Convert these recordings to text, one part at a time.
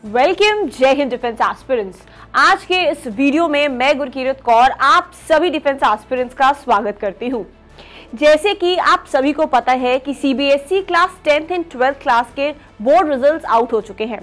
Welcome जय Hind defence aspirants. आज के इस वीडियो में मैं गुरकीरत कौर आप सभी डिफेंस एस्पिरेंट्स का स्वागत करती हूँ। जैसे कि आप सभी को पता है कि CBSE class 10th and 12th class के बोर्ड रिजल्ट्स आउट हो चुके हैं,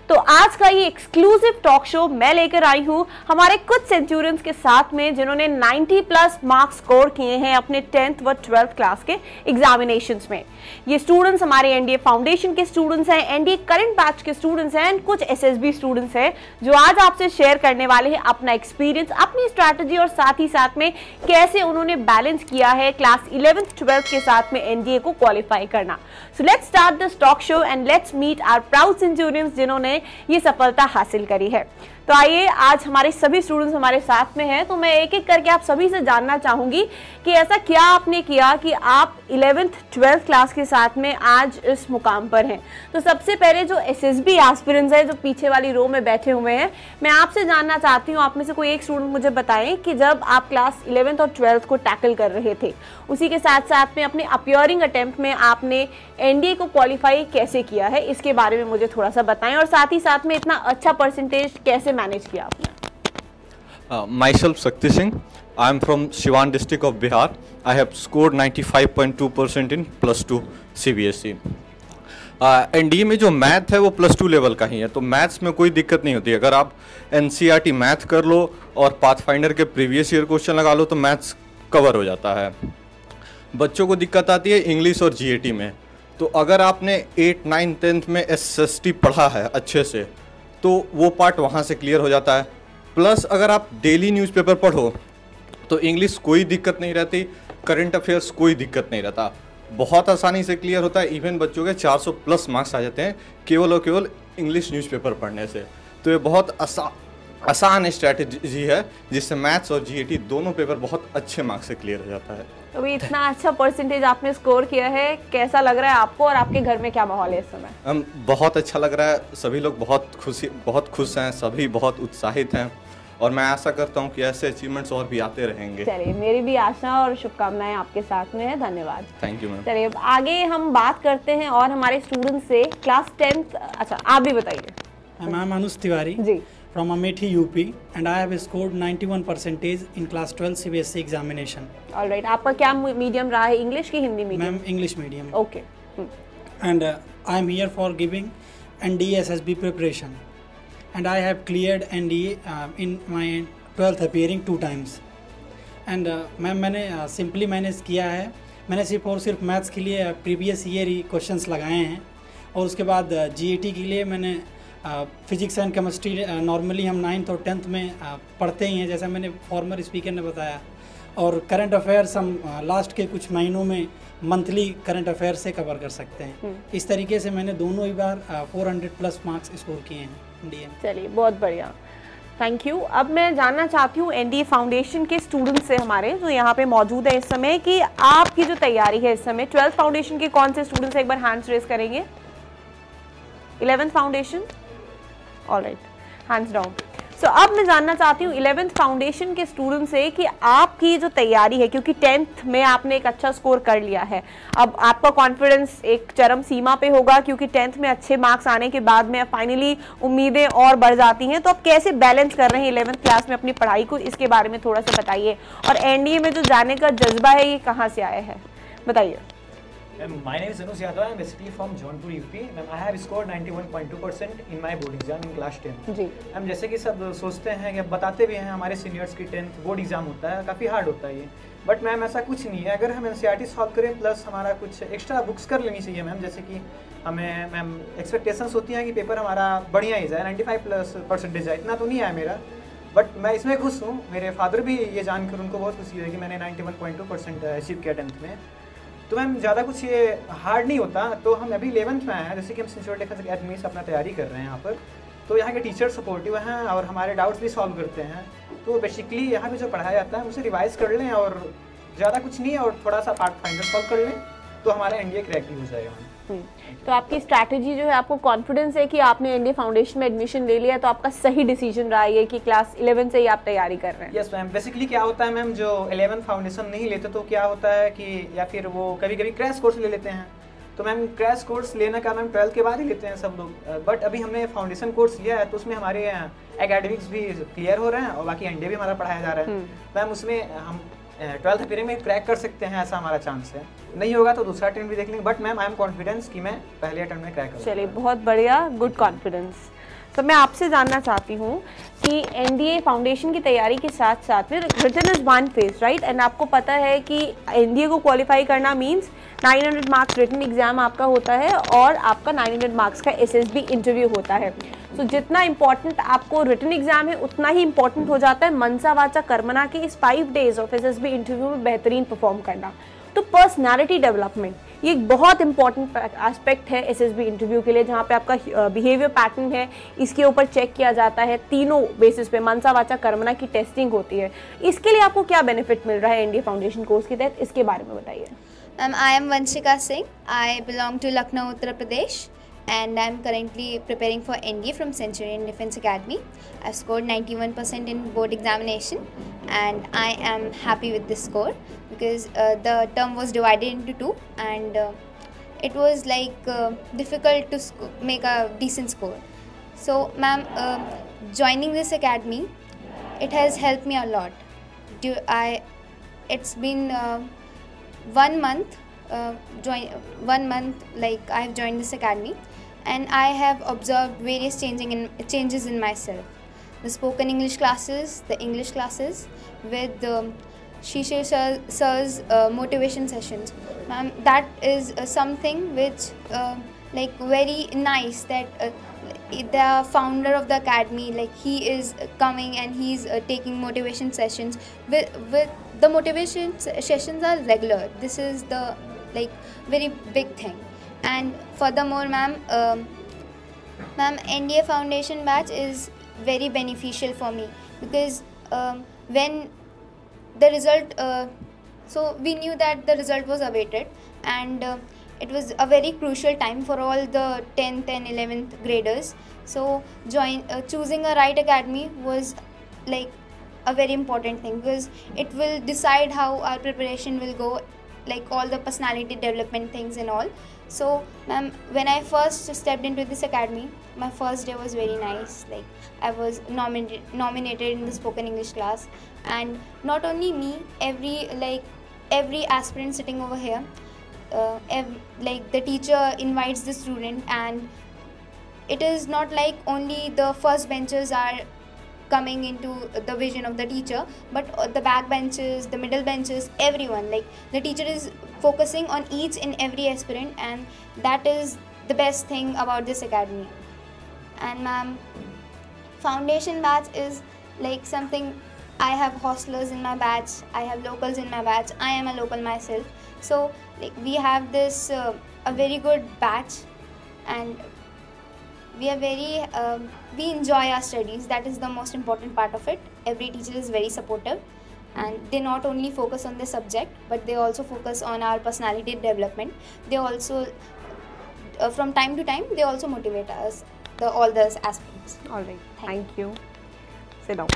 तो आज का ये एक्सक्लूसिव टॉक शो मैं लेकर आई हूँ हमारे कुछ सेंचुरियंस के साथ में जिन्होंने 90+ मार्क्स स्कोर किए हैं अपने 10th व 12th क्लास के एग्जामिनेशंस में। ये स्टूडेंट्स हमारे एनडीए फाउंडेशन के स्टूडेंट्स हैं, एनडीए करंट बैच के स्टूडेंट्स हैं एंड कुछ एसएसबी स्टूडेंट्स हैं जो आज आपसे शेयर करने वाले हैं अपना एक्सपीरियंस, अपनी स्ट्रैटेजी और साथ ही साथ में कैसे उन्होंने बैलेंस किया है क्लास 11th 12th के साथ में एनडीए को क्वालिफाई करना। So let's start this talk show and let's meet our proud centurions जिन्होंने ये सफलता हासिल करी है। तो आइए, आज हमारे सभी स्टूडेंट्स हमारे साथ में हैं, तो मैं एक एक करके आप सभी से जानना चाहूंगी कि ऐसा क्या आपने किया कि आप 11th 12th क्लास के साथ में आज इस मुकाम पर हैं। तो सबसे पहले जो एसएसबी एस्पिरेंट्स हैं जो पीछे वाली रो में बैठे हुए हैं, मैं आपसे जानना चाहती हूँ, आप में से कोई एक स्टूडेंट मुझे बताएं कि जब आप क्लास 11th और 12th को टैकल कर रहे थे, उसी के साथ साथ में अपने अपीयरिंग अटेम्प्ट में आपने एनडीए को क्वालिफाई कैसे किया है, इसके बारे में मुझे थोड़ा सा बताएं और साथ ही साथ में इतना अच्छा परसेंटेज कैसे मैनेज किया आपने। Myself Shakti Singh. I am from Siwan district of Bihar. I have scored 95.2% in +2 CBSE. NDA में जो मैथ है वो +2 लेवल का ही है, तो मैथ्स में कोई दिक्कत नहीं होती। अगर आप एनसीईआरटी मैथ कर लो और पाथफाइंडर के प्रीवियस ईयर क्वेश्चन लगा लो तो मैथ्स कवर हो जाता है। बच्चों को दिक्कत आती है इंग्लिश और जीएटी में। तो अगर आपने 8, 9, 10th में एसएसटी पढ़ा है अच्छे से तो वो पार्ट वहाँ से क्लियर हो जाता है। प्लस अगर आप डेली न्यूज़पेपर पढ़ो तो इंग्लिश कोई दिक्कत नहीं रहती, करंट अफेयर्स कोई दिक्कत नहीं रहता, बहुत आसानी से क्लियर होता है। इवन बच्चों के 400+ मार्क्स आ जाते हैं केवल और केवल इंग्लिश न्यूज़पेपर पढ़ने से। तो ये बहुत आसान स्ट्रैटेजी है जिससे मैथ्स और जीएटी दोनों पेपर बहुत अच्छे मार्क्स से क्लियर हो जाता है। अभी इतना अच्छा परसेंटेज आपने स्कोर किया है, कैसा लग रहा है आपको और आपके घर में क्या माहौल है इस समय? बहुत अच्छा लग रहा है, सभी लोग बहुत खुश हैं, सभी बहुत उत्साहित हैं और मैं आशा करता हूं कि ऐसे अचीवमेंट्स और भी आते रहेंगे। चलिए, मेरी भी आशा और शुभकामनाएं आपके साथ में है। धन्यवाद। Thank you ma'am. चलिए आगे हम बात करते हैं और हमारे स्टूडेंट से क्लास 10th। अच्छा, आप भी बताइए। I am Anuj Tiwari ji from Amethi UP and I have scored 91% in class 12 CBSE examination. All right, आपका क्या मीडियम रहा है, इंग्लिश की Hindi medium? Ma'am English medium. Okay. And I am here for giving NDA SSB preparation and I have cleared NDA in my 12th appearing 2 times. And ma'am मैंने simply manage किया है, मैंने सिर्फ और सिर्फ मैथ्स के लिए प्रीवियस ईयर ही questions लगाए हैं और उसके बाद जीएटी के लिए मैंने फिजिक्स एंड केमिस्ट्री नॉर्मली हम 9th और 10th में पढ़ते ही हैं, जैसा मैंने फॉर्मर स्पीकर ने बताया। और करंट अफेयर्स हम लास्ट के कुछ महीनों में मंथली करंट अफेयर्स से कवर कर सकते हैं। इस तरीके से मैंने दोनों ही बार 400+ मार्क्स स्कोर किए हैं एनडीए। चलिए, बहुत बढ़िया, थैंक यू। अब मैं जानना चाहती हूँ एनडीए फाउंडेशन के स्टूडेंट्स से हमारे जो यहाँ पे मौजूद है इस समय कि आपकी जो तैयारी है इस समय 12th फाउंडेशन के कौन से स्टूडेंट्स एक बार हैंड्स रेज करेंगे? 11th foundation, all right, hands down. So अब मैं जानना चाहती हूँ 11th फाउंडेशन के स्टूडेंट से कि आपकी जो तैयारी है, क्योंकि 10th में आपने एक अच्छा स्कोर कर लिया है, अब आपका कॉन्फिडेंस एक चरम सीमा पे होगा क्योंकि 10th में अच्छे मार्क्स आने के बाद में फाइनली उम्मीदें और बढ़ जाती हैं। तो आप कैसे बैलेंस कर रहे हैं 11th क्लास में अपनी पढ़ाई को, इसके बारे में थोड़ा सा बताइए। और एनडीए में जो जाने का जज्बा है ये कहाँ से आया है, बताइए। My name is Anuj Yadav. I am basically from Jaunpur, UP. I have scored 91.2% in my board exam in class 10. जी। हम जैसे कि सब सोचते हैं कि बताते भी हैं हमारे सीनियर्स की 10th बोर्ड एग्जाम होता है, काफ़ी हार्ड होता है ये, बट मैम ऐसा कुछ नहीं है। अगर हम एनसीईआरटी सॉल्व करें प्लस हमारा कुछ एक्स्ट्रा बुक्स कर लेनी चाहिए मैम, जैसे कि हमें मैम एक्सपेक्टेशंस होती हैं कि पेपर हमारा बढ़िया ही जाए, 95+ जाए, इतना तो नहीं आया मेरा, बट मैं इसमें खुश हूँ। मेरे फादर भी ये जानकर उनको बहुत खुशी है कि मैंने 91.2% अचीव किया 10th में। तो मैम ज़्यादा कुछ ये हार्ड नहीं होता। तो हम अभी 11th में आए हैं, जैसे कि हम सिंसियर डिफेंस अकेडमी से अपना तैयारी कर रहे हैं यहाँ पर, तो यहाँ के टीचर सपोर्टिव हैं और हमारे डाउट्स भी सॉल्व करते हैं। तो बेसिकली यहाँ पे जो पढ़ाया जाता है उसे रिवाइज़ कर लें और ज़्यादा कुछ नहीं है और थोड़ा सा पार्ट फाइंडर सॉल्व कर लें तो हमारा एनडीए क्रैक भी हो जाएगा। तो आपकी स्ट्रैटेजी जो है, आपको कॉन्फिडेंस है कि आपने एनडीए फाउंडेशन में एडमिशन ले लिया, तो आपका सही डिसीजन रहा है कि क्लास 11 से ही आप तैयारी कर रहे हैं? Yes ma'am. बेसिकली क्या होता है मैम, जो 11th फाउंडेशन नहीं लेते तो क्या होता है कि या फिर वो कभी कभी क्रैश कोर्स ले लेते हैं, तो मैम क्रैश कोर्स लेने का मैम 12th के बाद ही लेते हैं सब लोग, बट अभी हमने फाउंडेशन कोर्स लिया है तो उसमें हमारे एकेडमिक्स भी क्लियर हो रहे हैं और बाकी एनडीए भी हमारा पढ़ाया जा रहा है। मैम उसमें हम 12th अपेयरिंग में क्रैक कर सकते हैं, ऐसा हमारा चांस है। नहीं होगा तो दूसरा अटेम्प्ट भी देख लेंगे, but ma'am I am confidence कि मैं पहले अटेम्प्ट में क्रैक करूँगा। चलिए, बहुत बढ़िया, गुड कॉन्फिडेंस। तो मैं आपसे जानना चाहती हूँ कि एनडीए फाउंडेशन की तैयारी के साथ साथ में written is one phase, right? And आपको पता है कि एनडीए को क्वालिफाई करना मींस 900 मार्क्स रिटन एग्जाम आपका होता है और आपका 900 मार्क्स का एसएसबी इंटरव्यू होता है। तो जितना इंपॉर्टेंट आपको रिटन एग्जाम है उतना ही इंपॉर्टेंट हो जाता है मनसा वाचा कर्मणा के इस 5 डेज ऑफ एसएसबी इंटरव्यू में बेहतरीन परफॉर्म करना। तो पर्सनैलिटी डेवलपमेंट ये एक बहुत इंपॉर्टेंट एस्पेक्ट है एसएसबी इंटरव्यू के लिए, जहाँ पे आपका बिहेवियर पैटर्न है इसके ऊपर चेक किया जाता है। तीनों बेसिस पे मनसा वाचा कर्मणा की टेस्टिंग होती है। इसके लिए आपको क्या बेनिफिट मिल रहा है एनडीए फाउंडेशन कोर्स के तहत, इसके बारे में बताइए। I am Vanshika Singh. I belong to Lucknow, Uttar Pradesh, and I am currently preparing for NDA from Centurion Defence Academy. I scored 91% in board examination, and I am happy with this score because the term was divided into 2, and it was like difficult to make a decent score. So, ma'am, joining this academy, it has helped me a lot. It's been 1 month, 1 month like I have joined this academy, and I have observed various changes in myself. The spoken English classes, the English classes with Shishe sir's motivation sessions. Ma'am, that is something which like very nice that the founder of the academy, like he is coming and he's taking motivation sessions with the motivation sessions are regular. This is the like very big thing. And furthermore, ma'am, NDA foundation batch is very beneficial for me because when the result so we knew that the result was awaited, and it was a very crucial time for all the 10th and 11th graders. So choosing a right academy was like a very important thing because it will decide how our preparation will go, like all the personality development things and all. So ma'am, when I first stepped into this academy, my first day was very nice. Like I was nominated in the spoken English class, and not only me, every aspirant sitting over here, like the teacher invites the student, and it is not like only the first benchers are coming into the vision of the teacher, but the back benches, the middle benches, everyone, like the teacher is focusing on each and every aspirant, and that is the best thing about this academy. And ma'am, foundation batch is like something, I have hostelers in my batch, I have locals in my batch, I am a local myself, so like we have this a very good batch, and we are very we enjoy our studies. That is the most important part of it. Every teacher is very supportive, and they not only focus on the subject, but they also focus on our personality development. They also from time to time they also motivate us, all the aspects. All right, thank you. Sit down.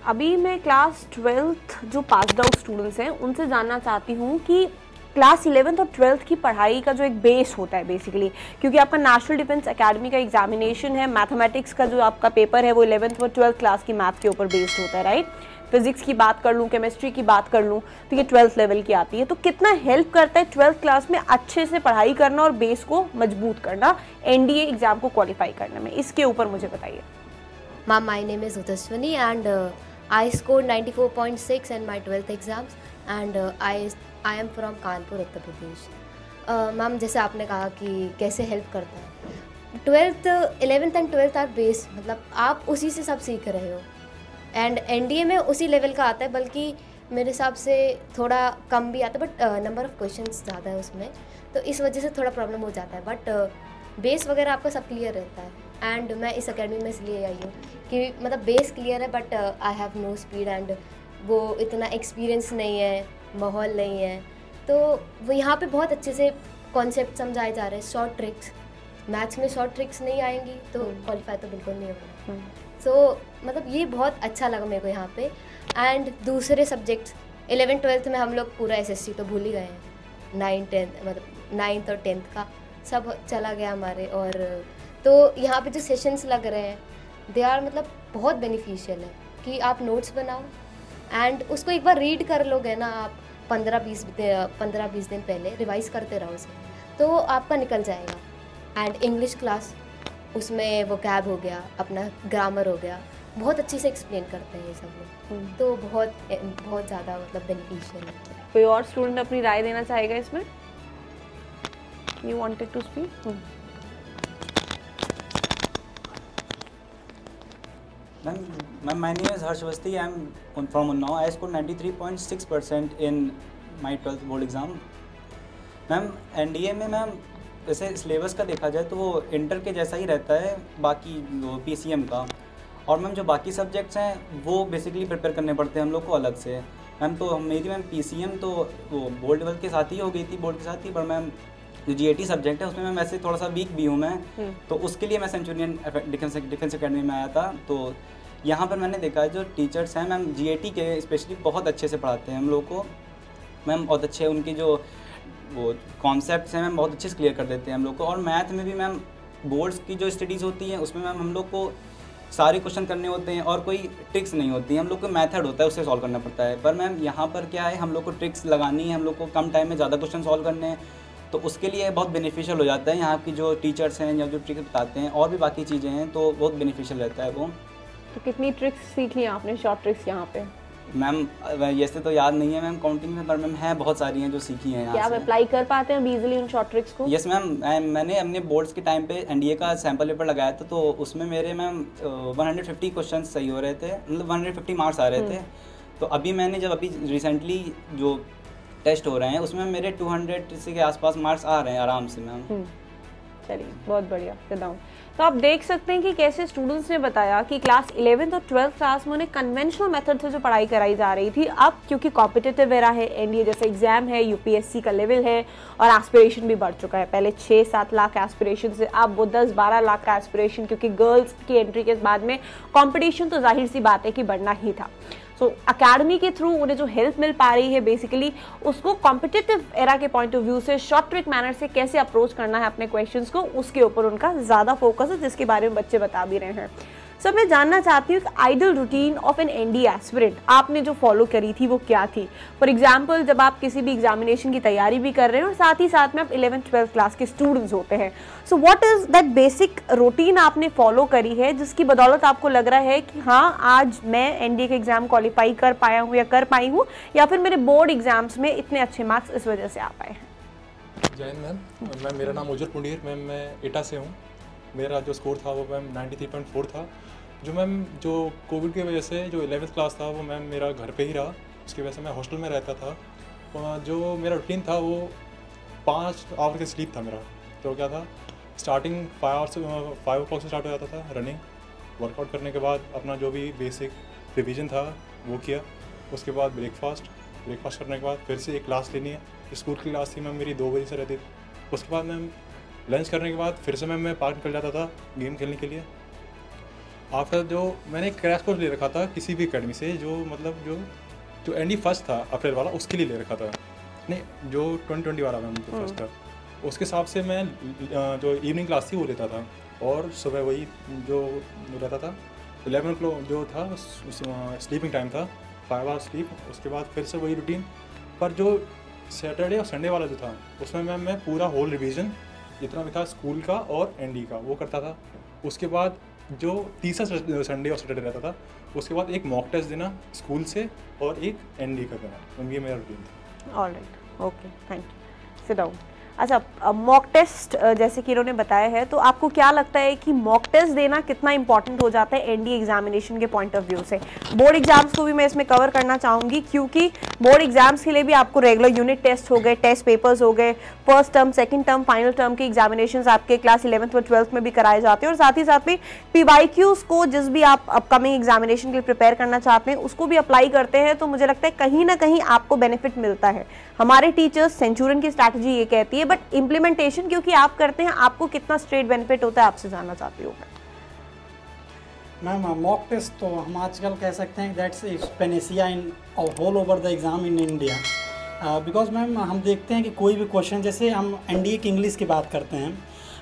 अभी मैं class 12th जो passed out students हैं उनसे जानना चाहती हूँ कि class 11th और 12th की पढ़ाई का जो एक बेस होता है बेसिकली, क्योंकि आपका नेशनल डिफेंस एकेडमी का एग्जामिनेशन है, मैथमेटिक्स का जो आपका पेपर है वो 11th और 12th क्लास की मैथ के ऊपर बेस्ड होता है, राइट? फिजिक्स की बात कर लूँ, केमिस्ट्री की बात कर लूँ, तो ये 12th लेवल की आती है। तो कितना हेल्प करता है 12th क्लास में अच्छे से पढ़ाई करना और बेस को मजबूत करना एनडीए एग्जाम को क्वालिफाई करने में, इसके ऊपर मुझे बताइए। Ma'am, my name is Utashwini, and I scored 94.6 in my 12th exams, and I am from Kanpur, Uttar Pradesh. Ma'am, जैसे आपने कहा कि कैसे हेल्प करता है 12th, 11th and 12th are base, मतलब आप उसी से सब सीख रहे हो, एंड एनडीए में उसी लेवल का आता है, बल्कि मेरे हिसाब से थोड़ा कम भी आता है, बट नंबर ऑफ़ क्वेश्चंस ज़्यादा है उसमें, तो इस वजह से थोड़ा प्रॉब्लम हो जाता है, बट बेस वगैरह आपका सब क्लियर रहता है। एंड मैं इस अकेडमी में इसलिए आई हूँ कि मतलब बेस क्लियर है, but I have no speed, and वो इतना एक्सपीरियंस नहीं है, माहौल नहीं है, तो वो यहाँ पे बहुत अच्छे से कॉन्सेप्ट समझाए जा रहे हैं, शॉर्ट ट्रिक्स। मैथ्स में शॉर्ट ट्रिक्स नहीं आएंगी तो क्वालिफाई तो बिल्कुल नहीं होगा। सो मतलब ये बहुत अच्छा लगा मेरे को यहाँ पे। एंड दूसरे सब्जेक्ट्स 11th 12th में हम लोग पूरा एसएससी तो भूल ही गए हैं, 9th 10th मतलब 9th और 10th का सब चला गया हमारे। और तो यहाँ पे जो सेशंस लग रहे हैं दे आर मतलब बहुत बेनिफिशियल है कि आप नोट्स बनाओ एंड उसको एक बार रीड कर लोगे ना आप 15-20 दिन पहले रिवाइज करते रहो उसे तो आपका निकल जाएगा। एंड इंग्लिश क्लास उसमें वो कैब हो गया, अपना ग्रामर हो गया, बहुत अच्छे से एक्सप्लेन करते हैं ये सब लोग, तो बहुत ज़्यादा मतलब बेनिफिशियल है। कोई और स्टूडेंट अपनी राय देना चाहेगा इसमें? You wanted to speak? Ma'am, my name is Harsh Awasthi. I am from Unnao. I scored 93.6% in my 12th board exam. Ma'am NDA में मैम जैसे सिलेबस का देखा जाए तो वो इंटर के जैसा ही रहता है बाकी पीसीएम का, और मैम जो बाकी सब्जेक्ट्स हैं वो बेसिकली प्रिपेयर करने पड़ते हैं हम लोग को अलग से। मैम तो मेरी मैम पीसीएम तो वो बोर्ड लेवल के साथ ही हो गई थी, बोर्ड के साथ ही, पर मैम जो जीएटी सब्जेक्ट है उसमें मैं वैसे थोड़ा सा वीक भी हूँ मैं, तो उसके लिए मैं सेंचुरियन डिफेंस एकेडमी में आया था। तो यहाँ पर मैंने देखा है जो टीचर्स हैं मैम जीएटी के स्पेशली बहुत अच्छे से पढ़ाते हैं हम लोग को मैम, बहुत अच्छे उनकी जो वो कॉन्सेप्ट्स हैं मैम बहुत अच्छे से क्लियर कर देते हैं हम लोग को। और मैथ में भी मैम बोर्ड्स की जो स्टडीज़ होती हैं उसमें मैम हम लोग को सारे क्वेश्चन करने होते हैं और कोई ट्रिक्स नहीं होती, हम लोग को मेथड होता है उससे सॉल्व करना पड़ता है। पर मैम यहाँ पर क्या है, हम लोग को ट्रिक्स लगानी है, हम लोग को कम टाइम में ज़्यादा क्वेश्चन सॉल्व करने हैं, तो उसके लिए बहुत बेनिफिशियल हो जाता है। यहाँ की जो टीचर्स हैं या जो ट्रिक्स बताते हैं और भी बाकी चीज़ें हैं तो बहुत बेनिफिशियल रहता है वो। तो कितनी ट्रिक्स सीख ली आपने, शॉर्ट ट्रिक्स यहाँ पे? मैम वैसे तो याद नहीं है मैम काउंटिंग में, पर मैम है बहुत सारी हैं जो सीखी हैं यहाँ से। क्या आप अप्लाई कर पाते हैं इजीली उन शॉर्ट ट्रिक्स को? यस मैम, मैंने अपने बोर्ड्स के टाइम पे एनडीए का सैम्पल पेपर लगाया था, तो उसमें मेरे मैम 150 क्वेश्चन सही हो रहे थे, मतलब 150 मार्क्स आ रहे थे। तो अभी मैंने जब अभी रिसेंटली जो टेस्ट हो रहे हैं उसमें मेरे 200 के आसपास मार्क्स आ रहे हैं आराम से मैम। चलिए बहुत बढ़िया, बताऊँ। तो आप देख सकते हैं कि कैसे स्टूडेंट्स ने बताया कि क्लास 11th और 12th क्लास में उन्हें कन्वेंशनल मेथड से जो पढ़ाई कराई जा रही थी, अब क्योंकि कॉम्पिटिटिव एरा है, एनडीए जैसे एग्जाम है, यूपीएससी का लेवल है और एस्पिरेशन भी बढ़ चुका है। पहले 6-7 लाख एस्पिरेशन से अब वो 10-12 लाख का एस्पिरेशन, क्योंकि गर्ल्स की एंट्री के बाद में कॉम्पिटिशन तो जाहिर सी बात है कि बढ़ना ही था। सो अकेडमी के थ्रू उन्हें जो हेल्प मिल पा रही है बेसिकली उसको कॉम्पिटिटिव एरा के पॉइंट ऑफ व्यू से शॉर्ट ट्रिक मैनर से कैसे अप्रोच करना है अपने क्वेश्चंस को, उसके ऊपर उनका ज़्यादा फोकस है, जिसके बारे में बच्चे बता भी रहे हैं। सो मैं जानना चाहती हूँ कि ideal routine of an NDA aspirant आपने जो फॉलो करी थी वो क्या थी? फॉर एग्जाम्पल जब आप किसी भी एग्जामिनेशन की तैयारी भी कर रहे हैं और साथ ही साथ में आप 11th-12th क्लास के स्टूडेंट्स होते हैं, so what is that basic routine आपने फॉलो करी है जिसकी बदौलत आपको लग रहा है कि हाँ आज मैं एनडीए के एग्जाम क्वालिफाई कर पाया हूँ या कर पाई हूँ, या फिर मेरे बोर्ड एग्जाम्स में इतने अच्छे मार्क्स इस वजह से आ पाए हैं? जय हिंद मैम, मेरा नाम उज्जवल पुंडीर, मैम मैं एटा से हूँ। मेरा जो स्कोर था वो मैम 93.4 था। जो मैम जो कोविड की वजह से जो 11th क्लास था वो मैम मेरा घर पे ही रहा, उसकी वजह से मैं हॉस्टल में रहता था। जो मेरा रूटीन था वो 5 आवर की स्लीप था मेरा। तो क्या था, स्टार्टिंग 5 o'clock से स्टार्ट हो जाता था रनिंग, वर्कआउट करने के बाद अपना जो भी बेसिक रिवीजन था वो किया, उसके बाद ब्रेकफास्ट करने के बाद फिर से एक क्लास लेनी है। स्कूल की क्लास थी मैम मेरी 2 बजे से रहती थी। उसके बाद मैम लंच करने के बाद फिर से मैम मैं पार्क निकल जाता था गेम खेलने के लिए। आफ्टर जो मैंने एक क्रैश कोर्स ले रखा था किसी भी अकेडमी से, जो मतलब जो एनडी फर्स्ट था अप्रैल वाला उसके लिए ले रखा था, नहीं जो 2020 वाला मैम जो फर्स्ट था, उसके हिसाब से मैं जो इवनिंग क्लास थी वो लेता था और सुबह वही जो रहता था 11 o'clock जो था स्लीपिंग टाइम था, 5 hours स्लीप। उसके बाद फिर से वही रूटीन, पर जो सैटरडे और संडे वाला जो था उसमें मैम मैं पूरा होल रिवीजन जितना भी था स्कूल का और एनडी का वो करता था। उसके बाद जो तीसरा संडे और सैटरडे रहता था उसके बाद एक मॉक टेस्ट देना स्कूल से और एक एनडी का देना, ये मेरा रूटीन था। Alright, okay, thank you, sit down. अच्छा, मॉक टेस्ट जैसे कि इन्होंने बताया है, तो आपको क्या लगता है कि मॉक टेस्ट देना कितना इंपॉर्टेंट हो जाता है एनडीए एग्जामिनेशन के पॉइंट ऑफ व्यू से? बोर्ड एग्जाम्स को भी मैं इसमें कवर करना चाहूँगी, क्योंकि बोर्ड एग्जाम्स के लिए भी आपको रेगुलर यूनिट टेस्ट हो गए, टेस्ट पेपर्स हो गए, first term, second term, final term के एग्जामिनेशंस आपके क्लास 11th और 12th में भी कराए जाते हैं, और साथ ही साथ में पीवाईक्यूज को जिस भी आप अपकमिंग एग्जामिनेशन के लिए प्रिपेयर करना चाहते हैं उसको भी अप्लाई करते हैं। तो मुझे लगता है कहीं ना कहीं आपको बेनिफिट मिलता है। हमारे टीचर्स सेंचुरियन की स्ट्रैटेजी ये कहती है, बट इम्प्लीमेंटेशन क्योंकि आप करते हैं, आपको कितना स्ट्रेट बेनिफिट होता है आपसे जानना चाहती हूँ मैम। मॉक टेस्ट तो हम आजकल कह सकते हैं that's panacea in whole over the exam in India. Because ma'am हम देखते हैं कि कोई भी क्वेश्चन, जैसे हम एनडीए की इंग्लिश की बात करते हैं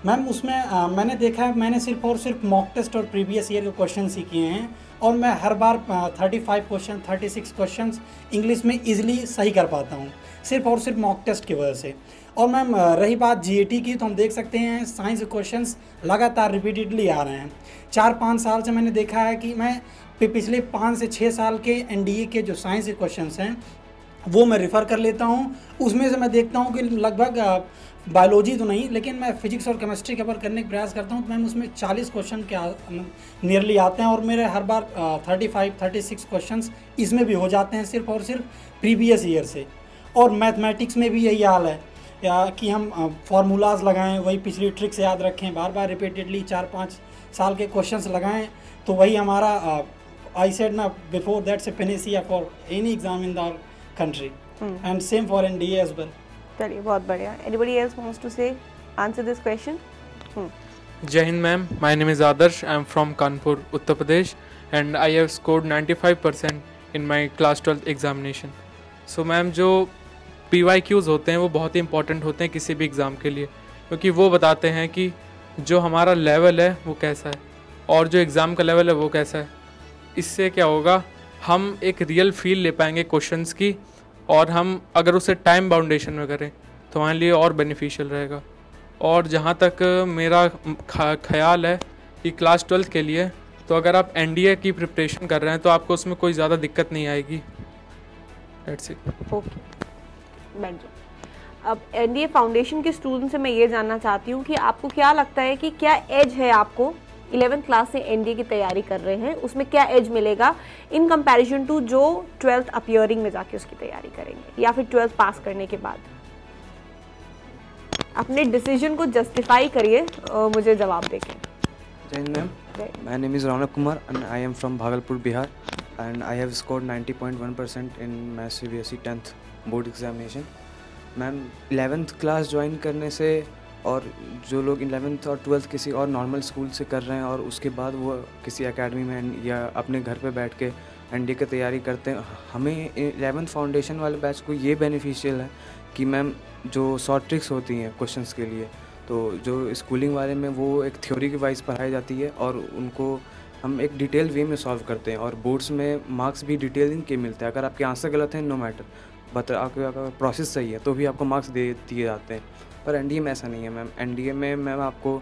मैम, उसमें मैंने देखा है, मैंने सिर्फ और सिर्फ मॉक टेस्ट और प्रीवियस ईयर के क्वेश्चन ही किए हैं और मैं हर बार 35 क्वेश्चन 36 क्वेश्चंस इंग्लिश में इजीली सही कर पाता हूँ, सिर्फ और सिर्फ मॉक टेस्ट की वजह से। और मैम रही बात जीएटी की, तो हम देख सकते हैं साइंस के क्वेश्चंस लगातार रिपीटेडली आ रहे हैं। 4-5 साल से मैंने देखा है कि मैं पिछले 5 से 6 साल के एनडीए के जो साइंस के क्वेश्चंस हैं वो मैं रेफ़र कर लेता हूँ। उसमें से मैं देखता हूँ कि लगभग बायोलॉजी तो नहीं, लेकिन मैं फिजिक्स और केमिस्ट्री कवर करने का प्रयास करता हूँ, तो मैम उसमें 40 क्वेश्चन के नियरली आते हैं और मेरे हर बार 35-36 क्वेश्चंस इसमें भी हो जाते हैं, सिर्फ और सिर्फ प्रीवियस ईयर से। और मैथमेटिक्स में भी यही हाल है या कि हम फार्मूलाज लगाएं, वही पिछली ट्रिक्स याद रखें, बार बार रिपीटेडली 4-5 साल के क्वेश्चंस लगाएं, तो वही हमारा आई सेड ना before that's a panacea for any exam in the country and same for NDA as well. चलिए, बहुत बढ़िया। Anybody else wants to say answer this question? Jai Hind ma'am, my name is Adarsh. I am from Kanpur, Uttar Pradesh, and I have scored 95% in my class 12th examination. So ma'am, जो PYQs होते हैं वो बहुत ही important होते हैं किसी भी exam के लिए, क्योंकि वो बताते हैं कि जो हमारा लेवल है वो कैसा है और जो एग्ज़ाम का लेवल है वो कैसा है। इससे क्या होगा, हम एक रियल फील ले पाएंगे क्वेश्चंस की, और हम अगर उसे टाइम बाउंडेशन में करें तो हमारे लिए और बेनिफिशियल रहेगा। और जहाँ तक मेरा ख्याल है कि क्लास 12 के लिए, तो अगर आप एनडीए की प्रिपरेशन कर रहे हैं तो आपको उसमें कोई ज़्यादा दिक्कत नहीं आएगी। That's it. ओके, बैठ जाओ। अब एनडीए फाउंडेशन के स्टूडेंट से मैं ये जानना चाहती हूँ कि आपको क्या लगता है कि क्या एज है आपको 11th क्लास से एनडीए की तैयारी कर रहे हैं, उसमें क्या एज मिलेगा इन कंपैरिजन टू जो 12th अपीयरिंग में जाके उसकी तैयारी करेंगे या फिर 12th पास करने के बाद? अपने डिसीजन को जस्टिफाई करिए, मुझे जवाब देखें। जय Hind ma'am, my name is Raunak Kumar and I am from Bhagalpur Bihar and I have scored 90.1% in my CBSE 10th board examination. Ma'am 11th class join करने से और जो लोग 11th और 12th किसी और नॉर्मल स्कूल से कर रहे हैं और उसके बाद वो किसी एकेडमी में या अपने घर पे बैठ के एनडीए की तैयारी करते हैं, हमें 11th फाउंडेशन वाले बैच को ये बेनिफिशियल है कि मैम जो शॉर्ट ट्रिक्स होती हैं क्वेश्चंस के लिए, तो जो स्कूलिंग वाले में वो एक थ्योरी की वाइज पढ़ाई जाती है और उनको हम एक डिटेल वे में सॉल्व करते हैं और बोर्ड्स में मार्क्स भी डिटेलिंग के मिलते हैं। अगर आपके आंसर गलत हैं नो मैटर, बट आपका अगर प्रोसेस सही है तो भी आपको मार्क्स दे दिए जाते हैं। पर एनडीए में ऐसा नहीं है मैम। एनडीए में मैम आपको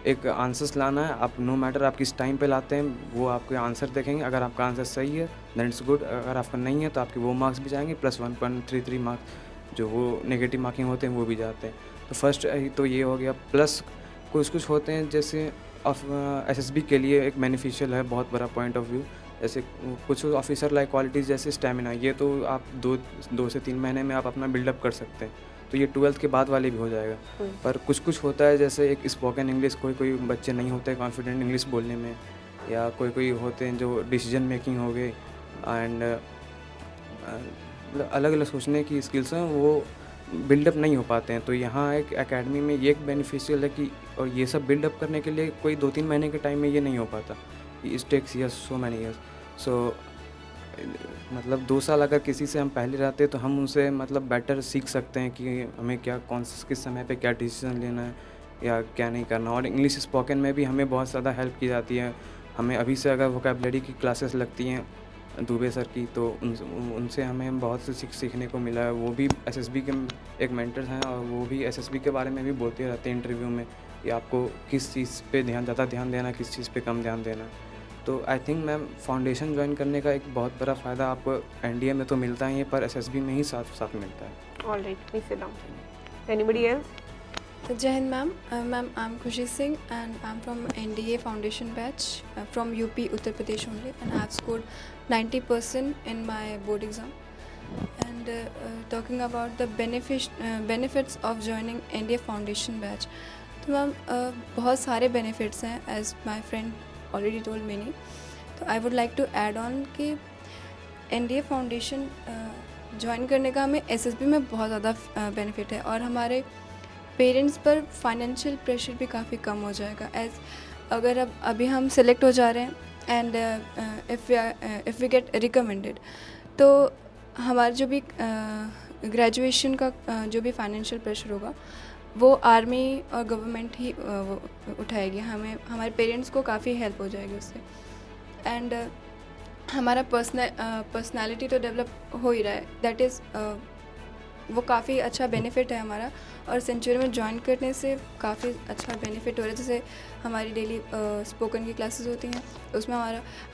एक आंसर्स लाना है, आप नो मैटर आप किस टाइम पे लाते हैं वो आपके आंसर देखेंगे। अगर आपका आंसर सही है देन इट्स गुड, अगर आपका नहीं है तो आपके वो मार्क्स भी जाएंगे प्लस 1.33 मार्क्स जो वो नेगेटिव मार्किंग होते हैं वो भी जाते हैं। तो फर्स्ट तो ये हो गया, प्लस कुछ होते हैं जैसे एसएसबी के लिए एक बेनिफिशियल है बहुत बड़ा पॉइंट ऑफ व्यू। जैसे कुछ ऑफिसर लाइक क्वालिटीज़ जैसे स्टेमिना, ये तो आप दो से 3 महीने में आप अपना बिल्डअप कर सकते हैं, तो ये 12th के बाद वाले भी हो जाएगा। पर कुछ होता है जैसे एक स्पोकन इंग्लिश, कोई बच्चे नहीं होते कॉन्फिडेंट इंग्लिश बोलने में, या कोई होते हैं जो डिसीजन मेकिंग हो गए एंड अलग अलग सोचने की स्किल्स हैं वो बिल्डअप नहीं हो पाते हैं। तो यहाँ एक एकेडमी में ये एक बेनिफिशियल है कि और ये सब बिल्डअप करने के लिए कोई 2-3 महीने के टाइम में ये नहीं हो पाता, it takes years, so many years. So मतलब 2 साल अगर किसी से हम पहले रहते तो हम उनसे मतलब बेटर सीख सकते हैं कि हमें क्या किस समय पे क्या डिसीजन लेना है या क्या नहीं करना। और इंग्लिश स्पोकन में भी हमें बहुत ज़्यादा हेल्प की जाती है। हमें अभी से अगर वोकैबुलरी की क्लासेस लगती हैं दुबे सर की, तो उनसे हमें बहुत से सीखने को मिला है। वो भी एसएसबी के एक मेंटर्स हैं और वो भी एसएसबी के बारे में भी बोलते रहते हैं इंटरव्यू में कि आपको किस चीज़ पे ज़्यादा ध्यान देना, किस चीज़ पे कम ध्यान देना। तो I think ma'am foundation join करने का एक बहुत बड़ा फ़ायदा आपको एनडीए में तो मिलता ही है, पर एसएसबी में ही साथ मिलता है। Alright, please sit down. Anybody else? Jai Hind ma'am, ma'am I'm Khushi Singh and I'm from NDA Foundation batch from UP Uttar Pradesh only, and I have scored 90% in my board exam. And talking about the benefits of joining NDA Foundation batch, तो ma'am बहुत सारे benefits हैं as my friend already told many. तो I would like to add on कि NDA Foundation join करने का हमें SSB में बहुत ज़्यादा benefit है और हमारे पेरेंट्स पर फाइनेंशियल प्रेशर भी काफ़ी कम हो जाएगा। एज अगर अब अभी हम सेलेक्ट हो जा रहे हैं and if we get recommended, तो हमारे जो भी ग्रेजुएशन का जो भी फाइनेंशियल प्रेशर होगा वो आर्मी और गवर्नमेंट ही वो उठाएगी, हमें हमारे पेरेंट्स को काफ़ी हेल्प हो जाएगी उससे। एंड हमारा पर्सनालिटी तो डेवलप हो ही रहा है, दैट इज़ वो काफ़ी अच्छा बेनिफिट है हमारा। और सेंचुरी में ज्वाइन करने से काफ़ी अच्छा बेनिफिट हो रहा है। जैसे हमारी डेली स्पोकन की क्लासेस होती हैं, उसमें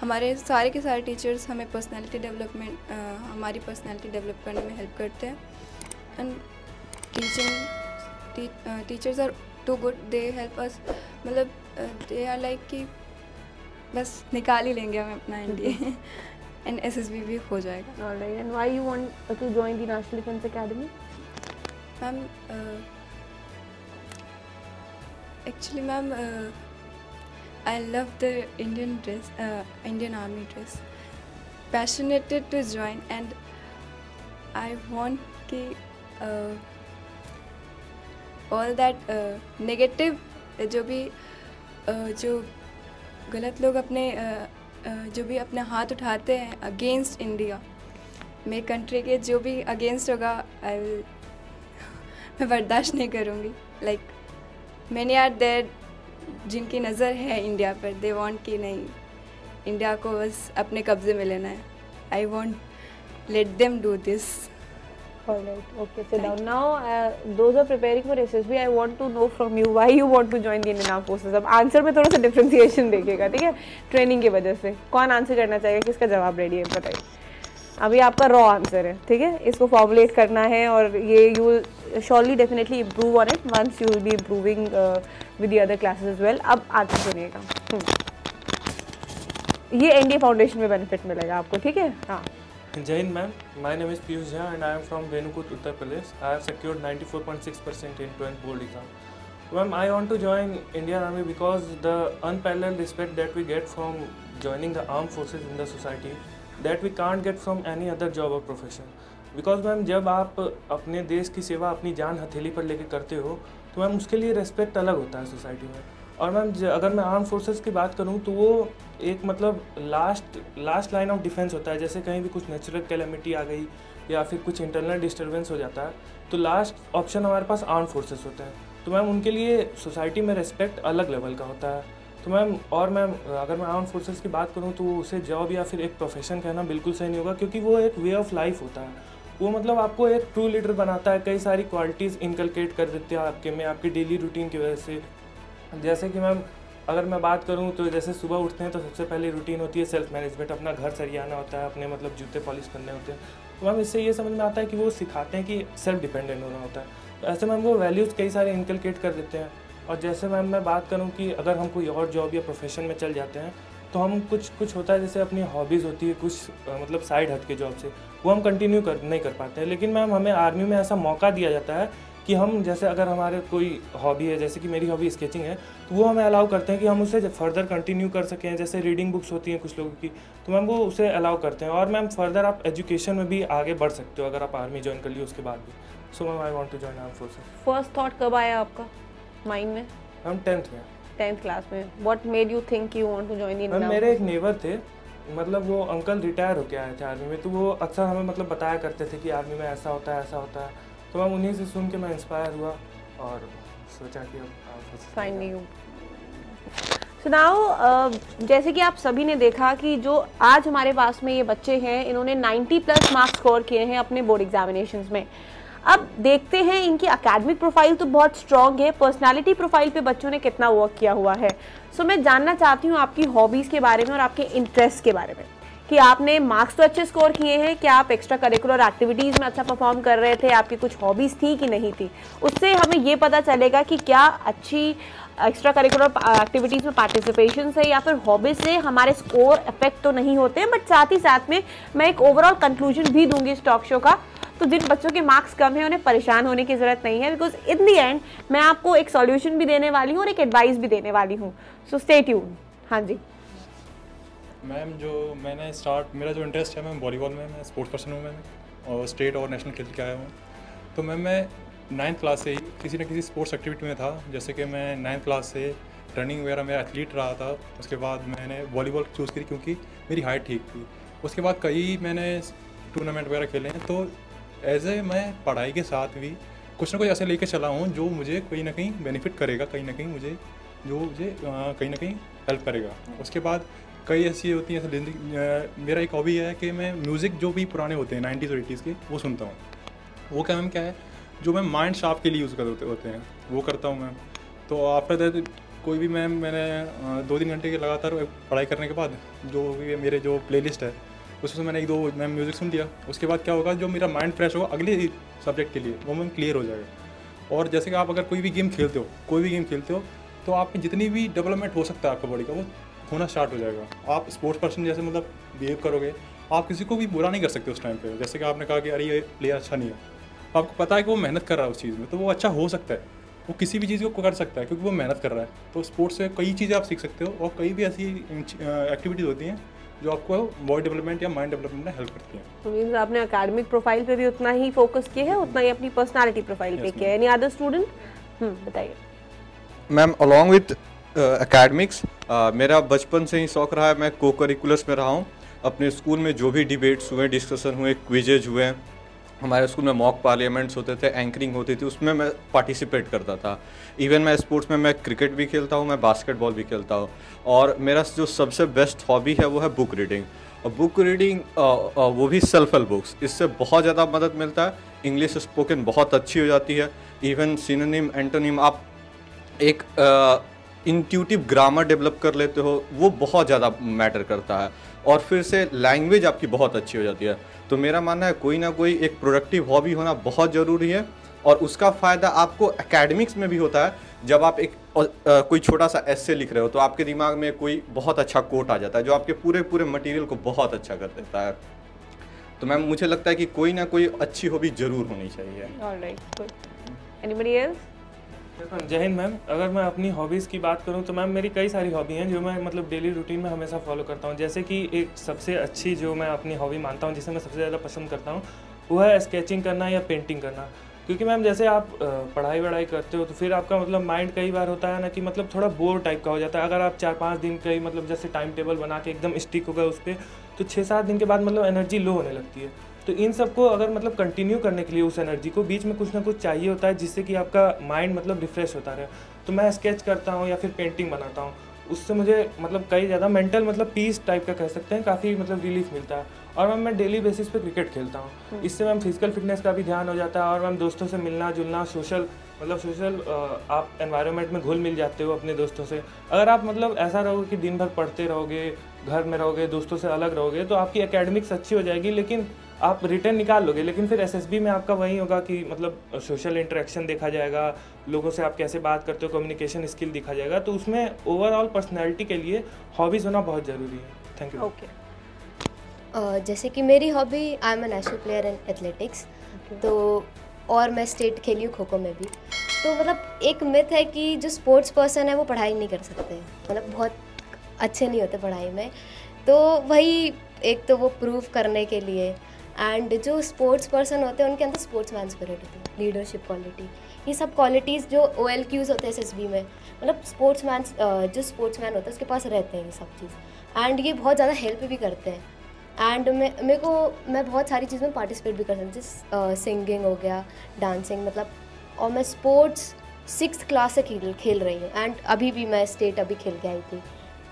हमारे सारे के सारे टीचर्स हमें पर्सनालिटी डेवलपमेंट हमारी पर्सनालिटी डेवलप करने में हेल्प करते हैं। And teachers are too good, they help us, मतलब दे आर लाइक कि बस निकाल ही लेंगे हम अपना एनडीए एंड एसएसबी भी हो जाएगा। Alright, and why you want to join the National Defence Academy? Ma'am actually ma'am I love the Indian dress, Indian army dress, passionated to join and I want कि all that negative जो गलत लोग अपने जो भी अपने हाथ उठाते हैं अगेंस्ट इंडिया, मेरे कंट्री के जो भी अगेंस्ट होगा मैं बर्दाश्त नहीं करूँगी। लाइक मैनी आर देयर जिनकी नज़र है इंडिया पर, दे वांट कि नहीं इंडिया को बस अपने कब्ज़े में लेना है। I want let them do this. Alright, okay, sit down. Now, those are preparing for SSB. I want to know from you why you want to join the Indian Armed Forces. अब answer में थोड़ा सा differentiation देखिएगा, ठीक है, training की वजह से। कौन आंसर करना चाहेगा, किसका जवाब रेडी है बताइए। अभी आपका रॉ आंसर है, ठीक है, इसको फॉर्मुलेट करना है और ये you will surely definitely improve on it once you will be improving with the other classes as well. अब आंसर सुनिएगा, ये एनडीए फाउंडेशन में बेनिफिट मिलेगा आपको, ठीक है। हाँ, Jai Hind ma'am, my name is Piyush Jha and I am from Renukut, Uttar Pradesh. I have secured 94.6% in 12th board exam. Ma'am, I want to join Indian Army because the unparalleled respect that we get from joining the armed forces in the society that we can't get from any other job or profession. Because ma'am जब आप अपने देश की सेवा अपनी जान हथेली पर लेके करते हो तो मैम उसके लिए रेस्पेक्ट अलग होता है सोसाइटी में। और मैम अगर मैं आर्म फोर्सेस की बात करूं तो वो एक मतलब लास्ट लाइन ऑफ डिफेंस होता है। जैसे कहीं भी कुछ नेचुरल कैलेमिटी आ गई या फिर कुछ इंटरनल डिस्टर्बेंस हो जाता है तो लास्ट ऑप्शन हमारे पास आर्म फोर्सेस होते हैं। तो मैम उनके लिए सोसाइटी में रेस्पेक्ट अलग लेवल का होता है। तो मैम अगर मैं आर्म फोर्सेस की बात करूं तो उसे जॉब या फिर एक प्रोफेशन कहना बिल्कुल सही नहीं होगा, क्योंकि वो एक वे ऑफ लाइफ होता है। वो मतलब आपको एक ट्रू लीडर बनाता है, कई सारी क्वालिटीज़ इनकलकेट कर देते हैं आपके में आपकी डेली रूटीन की वजह से। जैसे कि मैम अगर मैं बात करूं तो जैसे सुबह उठते हैं तो सबसे पहले रूटीन होती है सेल्फ मैनेजमेंट, अपना घर सरियाना होता है, अपने मतलब जूते पॉलिश करने होते हैं। तो मैम इससे ये समझ में आता है कि वो सिखाते हैं कि सेल्फ डिपेंडेंट होना होता है। तो ऐसे मैम वो वैल्यूज़ कई सारे इनकलकेट कर देते हैं। और जैसे मैम मैं बात करूँ कि अगर हम कोई और जॉब या प्रोफेशन में चल जाते हैं तो हम कुछ होता है जैसे अपनी हॉबीज़ होती है कुछ मतलब साइड हट के जॉब से, वो हम कंटिन्यू नहीं कर पाते हैं। लेकिन मैम हमें आर्मी में ऐसा मौका दिया जाता है कि हम जैसे अगर हमारे कोई हॉबी है, जैसे कि मेरी हॉबी स्केचिंग है, तो वो हमें अलाउ करते हैं कि हम उसे फर्दर कंटिन्यू कर सकें। जैसे रीडिंग बुक्स होती हैं कुछ लोगों की, तो मैम वो उसे अलाउ करते हैं। और मैम फर्दर आप एजुकेशन में भी आगे बढ़ सकते हो अगर आप आर्मी ज्वाइन कर लिए उसके बाद भी। So ma'am I want to join arm forces. First thought कब आया आपका माइंड में? हम 10th क्लास में। What made you think you want to join the Indian? मेरे एक नेबर थे, मतलब वो अंकल रिटायर होके आए थे आर्मी में, तो वो अक्सर हमें मतलब बताया करते थे कि आर्मी में ऐसा होता है ऐसा होता है। तो मैम उन्हीं से सुन के मैं इंस्पायर हुआ और सोचा कि अब फाइन नहीं हूँ। सो नाउ जैसे कि आप सभी ने देखा कि जो आज हमारे पास में ये बच्चे हैं, इन्होंने 90+ मार्क्स स्कोर किए हैं अपने बोर्ड एग्जामिनेशंस में। अब देखते हैं इनकी एकेडमिक प्रोफाइल तो बहुत स्ट्रॉन्ग है, पर्सनालिटी प्रोफाइल पे बच्चों ने कितना वर्क किया हुआ है। सो मैं जानना चाहती हूँ आपकी हॉबीज़ के बारे में और आपके इंटरेस्ट के बारे में कि आपने मार्क्स तो अच्छे स्कोर किए हैं, क्या आप एक्स्ट्रा करिकुलर एक्टिविटीज़ में अच्छा परफॉर्म कर रहे थे, आपकी कुछ हॉबीज़ थी कि नहीं थी। उससे हमें ये पता चलेगा कि क्या अच्छी एक्स्ट्रा करिकुलर एक्टिविटीज़ में पार्टिसिपेशन से या फिर हॉबीज़ से हमारे स्कोर इफेक्ट तो नहीं होते हैं। बट साथ ही साथ में मैं एक ओवरऑल कंक्लूजन भी दूंगी इस टॉक शो का। तो जिन बच्चों के मार्क्स कम हैं उन्हें परेशान होने की ज़रूरत नहीं है, बिकॉज इन दी एंड मैं आपको एक सॉल्यूशन भी देने वाली हूँ और एक एडवाइस भी देने वाली हूँ। So stay tuned. हाँ जी मैम, जो मेरा जो इंटरेस्ट है मैम वॉलीबॉल में, मैं स्पोर्ट्स पर्सन हूँ मैम और स्टेट और नेशनल खेल के आया हूँ। तो मैम मैं 9th क्लास से ही किसी न किसी स्पोर्ट्स एक्टिविटी में था। जैसे कि मैं 9th क्लास से रनिंग वगैरह मेरा एथलीट रहा था। उसके बाद मैंने वॉलीबॉल चूज़ करी क्योंकि मेरी हाइट ठीक थी। उसके बाद कई मैंने टूर्नामेंट वगैरह खेले हैं। तो एज ए मैं पढ़ाई के साथ भी कुछ ना कुछ ऐसे लेके चला हूँ जो मुझे कहीं ना कहीं बेनिफिट करेगा, कहीं ना कहीं मुझे कहीं ना कहीं हेल्प करेगा। उसके बाद कई ऐसी होती हैं मेरा एक हॉबी है कि मैं म्यूज़िक जो भी पुराने होते हैं 90s और 80s के वो सुनता हूँ। वो क्या मैम क्या है जो मैं माइंड शार्प के लिए यूज़ करते होते हैं वो करता हूँ मैम। तो आफ्टर दैट कोई भी मैंने 2-3 घंटे के लगातार पढ़ाई करने के बाद जो भी मेरे जो प्लेलिस्ट है उसमें मैंने 1-2 मैम म्यूज़िक सुन लिया। उसके बाद क्या होगा, जो मेरा माइंड फ्रेश होगा अगले सब्जेक्ट के लिए वो मैम क्लियर हो जाएगा। और जैसे कि आप अगर कोई भी गेम खेलते हो तो आप में जितनी भी डेवलपमेंट हो सकता है आपका बॉडी का वो होना स्टार्ट हो जाएगा। आप स्पोर्ट्स पर्सन जैसे मतलब बिहेव करोगे, आप किसी को भी बुरा नहीं कर सकते उस टाइम पे। जैसे कि आपने कहा कि अरे ये प्लेयर अच्छा नहीं है, आपको पता है कि वो मेहनत कर रहा है उस चीज़ में, तो वो अच्छा हो सकता है, वो किसी भी चीज़ को कर सकता है क्योंकि वो मेहनत कर रहा है। तो स्पोर्ट्स से कई चीज़ें आप सीख सकते हो और कई भी ऐसी एक्टिविटीज़ होती हैं जो आपको बॉडी डेवलपमेंट या माइंड डेवलपमेंट में हेल्प करती हैं। तो मीन्स आपने एकेडमिक प्रोफाइल पे भी उतना ही फोकस किया है, उतना ही अपनी पर्सनालिटी प्रोफाइल पे किया है। Any other student? बताइए मैम। अलॉन्ग विथ एकेडमिक्स मेरा बचपन से ही शौक रहा है, मैं को करिकुलर्स में रहा हूँ। अपने स्कूल में जो भी डिबेट्स हुए, डिस्कशन हुए, क्विजेज हुए, हमारे स्कूल में मॉक पार्लियामेंट्स होते थे, एंकरिंग होती थी, उसमें मैं पार्टिसिपेट करता था। इवन मैं स्पोर्ट्स में मैं क्रिकेट भी खेलता हूँ, मैं बास्केटबॉल भी खेलता हूँ। और मेरा जो सबसे बेस्ट हॉबी है वो है बुक रीडिंग। और बुक रीडिंग वो भी सेल्फ हेल्प बुक्स, इससे बहुत ज़्यादा मदद मिलता है। इंग्लिश स्पोकन बहुत अच्छी हो जाती है। इवन सिनोनिम, एंटोनिम, आप एक इंट्यूटिव ग्रामर डेवलप कर लेते हो, वो बहुत ज़्यादा मैटर करता है। और फिर से लैंग्वेज आपकी बहुत अच्छी हो जाती है। तो मेरा मानना है कोई ना कोई एक प्रोडक्टिव हॉबी होना बहुत ज़रूरी है। और उसका फ़ायदा आपको एकेडमिक्स में भी होता है। जब आप एक कोई छोटा सा एस्से लिख रहे हो तो आपके दिमाग में कोई बहुत अच्छा कोट आ जाता है जो आपके पूरे मटेरियल को बहुत अच्छा कर देता है। तो मैम मुझे लगता है कि कोई ना कोई अच्छी हॉबी ज़रूर होनी चाहिए। Alright, good. Anybody else? जय हिंद मैम। अगर मैं अपनी हॉबीज़ की बात करूं तो मैम मेरी कई सारी हॉबी हैं जो मैं मतलब डेली रूटीन में हमेशा फॉलो करता हूं। जैसे कि एक सबसे अच्छी जो मैं अपनी हॉबी मानता हूं, जिसे मैं सबसे ज़्यादा पसंद करता हूं, वो है स्केचिंग करना या पेंटिंग करना। क्योंकि मैम जैसे आप पढ़ाई करते हो तो फिर आपका मतलब माइंड कई बार होता है ना कि मतलब थोड़ा बोर टाइप का हो जाता है। अगर आप 4-5 दिन कहीं मतलब जैसे टाइम टेबल बना के एकदम स्टिक हो गए उस पर, तो 6-7 दिन के बाद मतलब एनर्जी लो होने लगती है। तो इन सब को अगर मतलब कंटिन्यू करने के लिए उस एनर्जी को बीच में कुछ ना कुछ चाहिए होता है जिससे कि आपका माइंड मतलब रिफ्रेश होता रहे। तो मैं स्केच करता हूँ या फिर पेंटिंग बनाता हूँ, उससे मुझे मतलब कई ज़्यादा मेंटल मतलब पीस टाइप का कह सकते हैं, काफ़ी मतलब रिलीफ मिलता है। और मैम मैं डेली बेसिस पे क्रिकेट खेलता हूँ, इससे मैम फिजिकल फिटनेस का भी ध्यान हो जाता है। और मैम दोस्तों से मिलना जुलना, सोशल आप एनवायरनमेंट में घुल मिल जाते हो अपने दोस्तों से। अगर आप मतलब ऐसा रहोगे कि दिन भर पढ़ते रहोगे, घर में रहोगे, दोस्तों से अलग रहोगे, तो आपकी एकेडमिक्स अच्छी हो जाएगी लेकिन आप रिटर्न निकाल लोगे। लेकिन फिर एसएसबी में आपका वही होगा कि मतलब सोशल इंटरेक्शन देखा जाएगा, लोगों से आप कैसे बात करते हो, कम्युनिकेशन स्किल देखा जाएगा। तो उसमें ओवरऑल पर्सनैलिटी के लिए हॉबीज़ होना बहुत ज़रूरी है। Thank you. ओके। जैसे कि मेरी hobby, I am a national player in athletics. तो और मैं स्टेट खेली हूँ खो खो में भी। तो मतलब एक मिथ है कि जो स्पोर्ट्स पर्सन है वो पढ़ाई नहीं कर सकते, मतलब बहुत अच्छे नहीं होते पढ़ाई में। तो वही एक तो वो प्रूव करने के लिए, एंड जो स्पोर्ट्स पर्सन होते हैं उनके अंदर स्पोर्ट्समैन स्पिरिट होती है, लीडरशिप क्वालिटी, ये सब क्वालिटीज़ जो OLQs होते हैं SSB में, मतलब जो स्पोर्ट्समैन होता है उसके पास रहते हैं ये सब चीज़। एंड ये बहुत ज़्यादा हेल्प भी करते हैं। एंड मैं बहुत सारी चीज़ में पार्टिसिपेट भी कर सकती हूँ, जैसे सिंगिंग हो गया, डांसिंग, मतलब। और मैं स्पोर्ट्स 6th क्लास से खेल रही हूँ। एंड अभी भी मैं स्टेट अभी खेल के आई थी,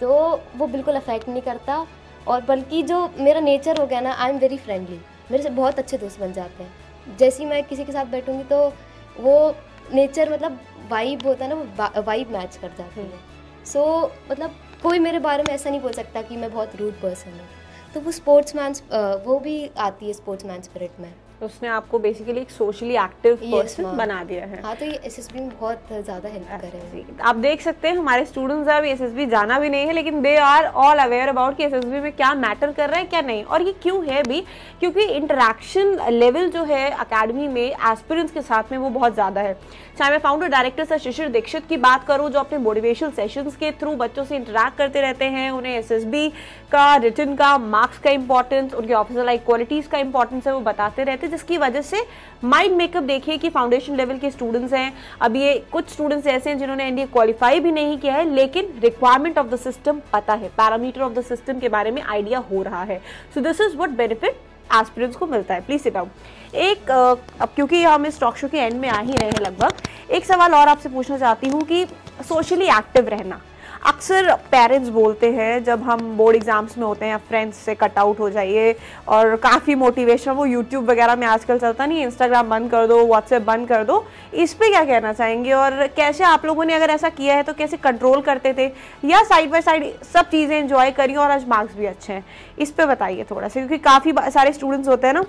तो वो बिल्कुल अफेक्ट नहीं करता। और बल्कि जो मेरा नेचर हो गया ना, आई एम वेरी फ्रेंडली, मेरे से बहुत अच्छे दोस्त बन जाते हैं। जैसे ही मैं किसी के साथ बैठूंगी तो वो नेचर मतलब वाइब होता है ना, वो वाइब मैच कर जाती है। सो मतलब कोई मेरे बारे में ऐसा नहीं बोल सकता कि मैं बहुत रूड पर्सन हूँ। तो वो स्पोर्ट्समैन वो भी आती है स्पोर्ट्समैन स्पिरिट में। उसने आपको बेसिकली एक सोशली एक्टिव पर्सन बना दिया है। हाँ, तो ये एसएसबी में बहुत ज़्यादा हेल्प कर रहे हैं। आप देख सकते हैं हमारे स्टूडेंट्स अभी एसएसबी जाना भी नहीं है, लेकिन they are all aware about कि एसएसबी में क्या मैटर कर रहा है क्या नहीं। और ये क्यों है भी, क्योंकि इंटरेक्शन लेवल जो है एकेडमी में एस्पिरेंट्स के साथ में वो बहुत ज़्यादा है। चाहे मैं फाउंडर डायरेक्टर सर शिशिर दीक्षित की बात करूं, जो अपने मोटिवेशनल सेशंस के थ्रू बच्चों से इंटरैक्ट करते रहते हैं, उन्हें एसएसबी का, रिटन का, मार्क्स का इंपॉर्टेंस, उनके ऑफिसर लाइक क्वालिटीज़ का इंपॉर्टेंस है वो बताते रहते हैं, जिसकी वजह से माइंड मेकअप देखिए कि फाउंडेशन लेवल के स्टूडेंट्स हैं। अब ये कुछ स्टूडेंट्स ऐसे हैं जिन्होंने एनडीए क्वालिफाई भी नहीं किया है, लेकिन रिक्वायरमेंट ऑफ द सिस्टम पता है, पैरामीटर ऑफ द सिस्टम के बारे में आइडिया हो रहा है। So this is what benefit aspirants को मिलता है। Please sit down. एक अब क्योंकि हम इस टॉक शो के एंड में आ ही रहे हैं लगभग, एक सवाल और आपसे पूछना चाहती हूँ कि सोशली एक्टिव रहना, अक्सर पेरेंट्स बोलते हैं जब हम बोर्ड एग्जाम्स में होते हैं, फ्रेंड्स से कट आउट हो जाइए, और काफ़ी मोटिवेशन वो यूट्यूब वगैरह में आजकल चलता नहीं, इंस्टाग्राम बंद कर दो, व्हाट्सएप बंद कर दो, इस पे क्या कहना चाहेंगे? और कैसे आप लोगों ने अगर ऐसा किया है तो कैसे कंट्रोल करते थे, या साइड बाय साइड सब चीज़ें एंजॉय करी और आज मार्क्स भी अच्छे हैं? इस पे बताइए थोड़ा सा, क्योंकि काफ़ी सारे स्टूडेंट्स होते हैं ना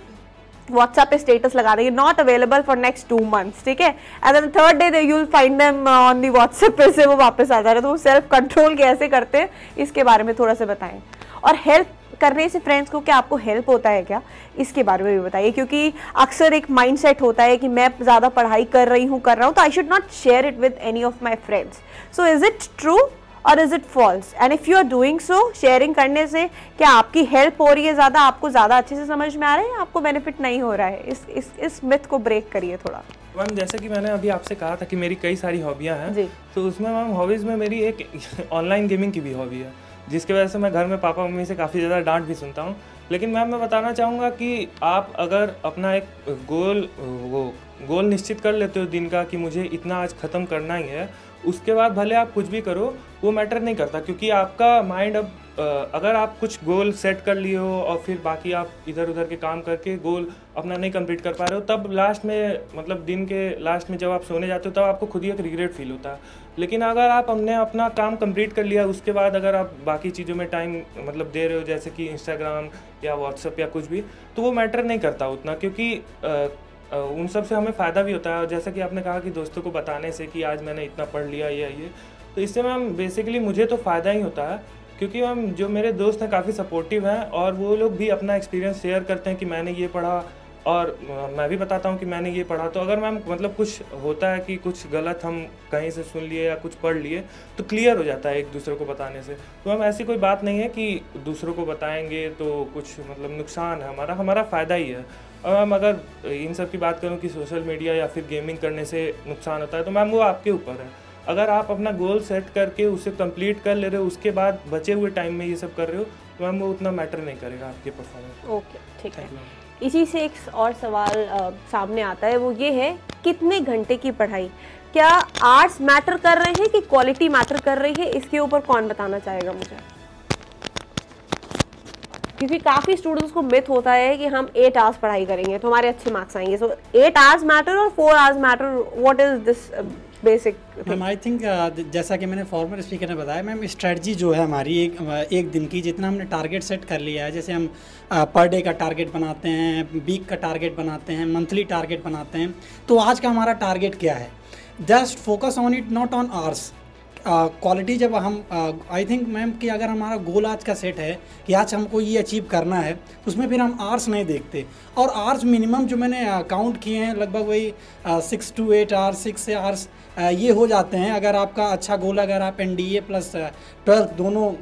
व्हाट्सएप पे स्टेटस लगा देंगे not available for next 2 months, ठीक है, and then third day they you will find them on the WhatsApp पे से वो वापस आ जा रहे हैं। तो वो सेल्फ कंट्रोल कैसे करते हैं, इसके बारे में थोड़ा सा बताएं। और हेल्प करने से फ्रेंड्स को क्या आपको हेल्प होता है क्या, इसके बारे में भी बताइए, क्योंकि अक्सर एक माइंडसेट होता है कि मैं ज़्यादा पढ़ाई कर रहा हूँ तो I should not share it with any of my friends. So is it true और is it false, and if you are doing so, sharing करने से क्या आपकी हेल्प हो रही है ज़्यादा, आपको ज़्यादा अच्छे से समझ में आ रहा है, या आपको बेनिफिट नहीं हो रहा है? इस मिथ को ब्रेक करिए थोड़ा। मैम जैसे कि मैंने अभी आपसे कहा था कि मेरी कई सारी हॉबियाँ हैं, तो उसमें मैम हॉबीज़ में मेरी एक ऑनलाइन गेमिंग की भी हॉबी है, जिसकी वजह से मैं घर में पापा मम्मी से काफ़ी ज़्यादा डांट भी सुनता हूँ। लेकिन मैम मैं बताना चाहूँगा कि आप अगर अपना एक गोल निश्चित कर लेते हो दिन का कि मुझे इतना आज ख़त्म करना ही है, उसके बाद भले आप कुछ भी करो वो मैटर नहीं करता, क्योंकि आपका माइंड अब अगर आप कुछ गोल सेट कर लिए हो और फिर बाकी आप इधर उधर के काम करके गोल अपना नहीं कंप्लीट कर पा रहे हो, तब लास्ट में मतलब दिन के लास्ट में जब आप सोने जाते हो तब आपको खुद ही एक रिग्रेट फील होता है। लेकिन अगर आप हमने अपना काम कंप्लीट कर लिया, उसके बाद अगर आप बाकी चीज़ों में टाइम मतलब दे रहे हो, जैसे कि इंस्टाग्राम या व्हाट्सएप या कुछ भी, तो वो मैटर नहीं करता उतना, क्योंकि उन सब से हमें फ़ायदा भी होता है। जैसा कि आपने कहा कि दोस्तों को बताने से कि आज मैंने इतना पढ़ लिया ये, तो इससे मैम बेसिकली मुझे तो फ़ायदा ही होता है, क्योंकि मैम जो मेरे दोस्त हैं काफ़ी सपोर्टिव हैं और वो लोग भी अपना एक्सपीरियंस शेयर करते हैं कि मैंने ये पढ़ा, और मैं भी बताता हूँ कि मैंने ये पढ़ा। तो अगर मैम मतलब कुछ होता है कि कुछ गलत हम कहीं से सुन लिए या कुछ पढ़ लिए, तो क्लियर हो जाता है एक दूसरे को बताने से। तो मैम ऐसी कोई बात नहीं है कि दूसरों को बताएंगे तो कुछ मतलब नुकसान है, हमारा फ़ायदा ही है। और मैम अगर इन सब की बात करूँ कि सोशल मीडिया या फिर गेमिंग करने से नुकसान होता है, तो मैम वो आपके ऊपर है। अगर आप अपना गोल सेट करके उसे कंप्लीट कर ले रहे हो, उसके बाद बचे हुए टाइम में ये सब कर रहे हो, तो मैम वो उतना मैटर नहीं करेगा आपके परफॉर्मेंस। ओके, ठीक है। इसी से एक और सवाल सामने आता है, वो ये है कितने घंटे की पढ़ाई, क्या आर्ट्स मैटर कर रहे हैं कि क्वालिटी मैटर कर रही है? इसके ऊपर कौन बताना चाहेगा मुझे? क्योंकि काफ़ी स्टूडेंट्स को मिथ होता है कि हम 8 आवर्स पढ़ाई करेंगे तो हमारे अच्छे मार्क्स आएंगे। सो 8 आवर्स मैटर और 4 hours matter, what is this basic? Ma'am I think जैसा कि मैंने फॉर्मर स्पीकर ने बताया, मैम स्ट्रेटजी जो है हमारी एक दिन की, जितना हमने टारगेट सेट कर लिया है, जैसे हम पर डे का टारगेट बनाते हैं, वीक का टारगेट बनाते हैं, मंथली टारगेट बनाते हैं, तो आज का हमारा टारगेट क्या है? Just focus on it, not on hours. Quality जब हम आई थिंक मैम कि अगर हमारा गोल आज का सेट है कि आज हमको ये अचीव करना है, तो उसमें फिर हम आवर्स नहीं देखते। और आवर्स मिनिमम जो मैंने काउंट किए हैं लगभग वही 6 to 8 आवर्स, 6 आवर्स ये हो जाते हैं। अगर आपका अच्छा गोल, अगर आप NDA प्लस 12 दोनों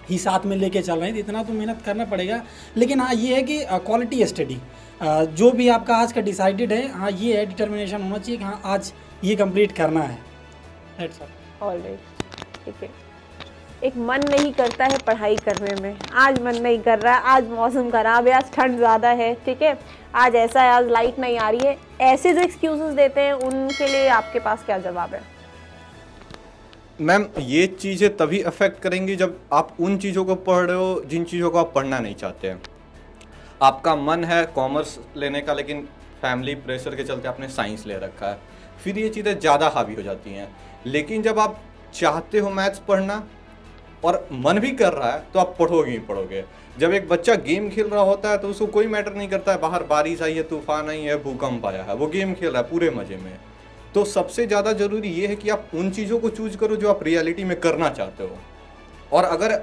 ही साथ में लेके चल रहे हैं, तो इतना तो मेहनत करना पड़ेगा। लेकिन हाँ ये है कि क्वालिटी स्टडी जो भी आपका आज का डिसाइडेड है, हाँ ये है, डिटर्मिनेशन होना चाहिए कि हाँ आज ये कंप्लीट करना है। That's all. ऑलराइट, ठीक है। एक मन नहीं करता है पढ़ाई करने में, आज मन नहीं कर रहा है, आज मौसम खराब है, आज ठंड ज़्यादा है, ठीक है, आज ऐसा है, आज लाइट नहीं आ रही है, ऐसे जो एक्सक्यूजेस देते हैं उनके लिए आपके पास क्या जवाब है? मैम ये चीज़ें तभी अफेक्ट करेंगी जब आप उन चीज़ों को पढ़ रहे हो जिन चीज़ों को आप पढ़ना नहीं चाहते हैं। आपका मन है कॉमर्स लेने का, लेकिन फैमिली प्रेशर के चलते आपने साइंस ले रखा है, फिर ये चीज़ें ज़्यादा हावी हो जाती हैं। लेकिन जब आप चाहते हो मैथ्स पढ़ना और मन भी कर रहा है, तो आप पढ़ोगे ही पढ़ोगे। जब एक बच्चा गेम खेल रहा होता है तो उसको कोई मैटर नहीं करता है बाहर बारिश आई है, तूफान आई है, भूकंप आया है, वो गेम खेल रहा है पूरे मज़े में। तो सबसे ज़्यादा ज़रूरी ये है कि आप उन चीज़ों को चूज करो जो आप रियलिटी में करना चाहते हो। और अगर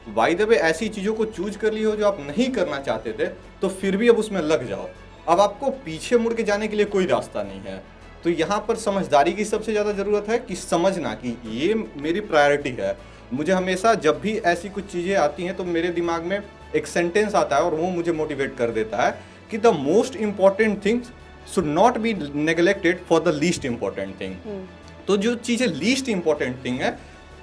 बाय द वे ऐसी चीज़ों को चूज कर ली हो जो आप नहीं करना चाहते थे, तो फिर भी अब उसमें लग जाओ। अब आपको पीछे मुड़ के जाने के लिए कोई रास्ता नहीं है। तो यहाँ पर समझदारी की सबसे ज़्यादा ज़रूरत है कि समझना कि ये मेरी प्रायोरिटी है। मुझे हमेशा जब भी ऐसी कुछ चीज़ें आती हैं तो मेरे दिमाग में एक सेंटेंस आता है और वो मुझे मोटिवेट कर देता है कि the most important things should not be neglected for the least important thing. तो जो चीज़ें लीस्ट इम्पॉर्टेंट थिंग है,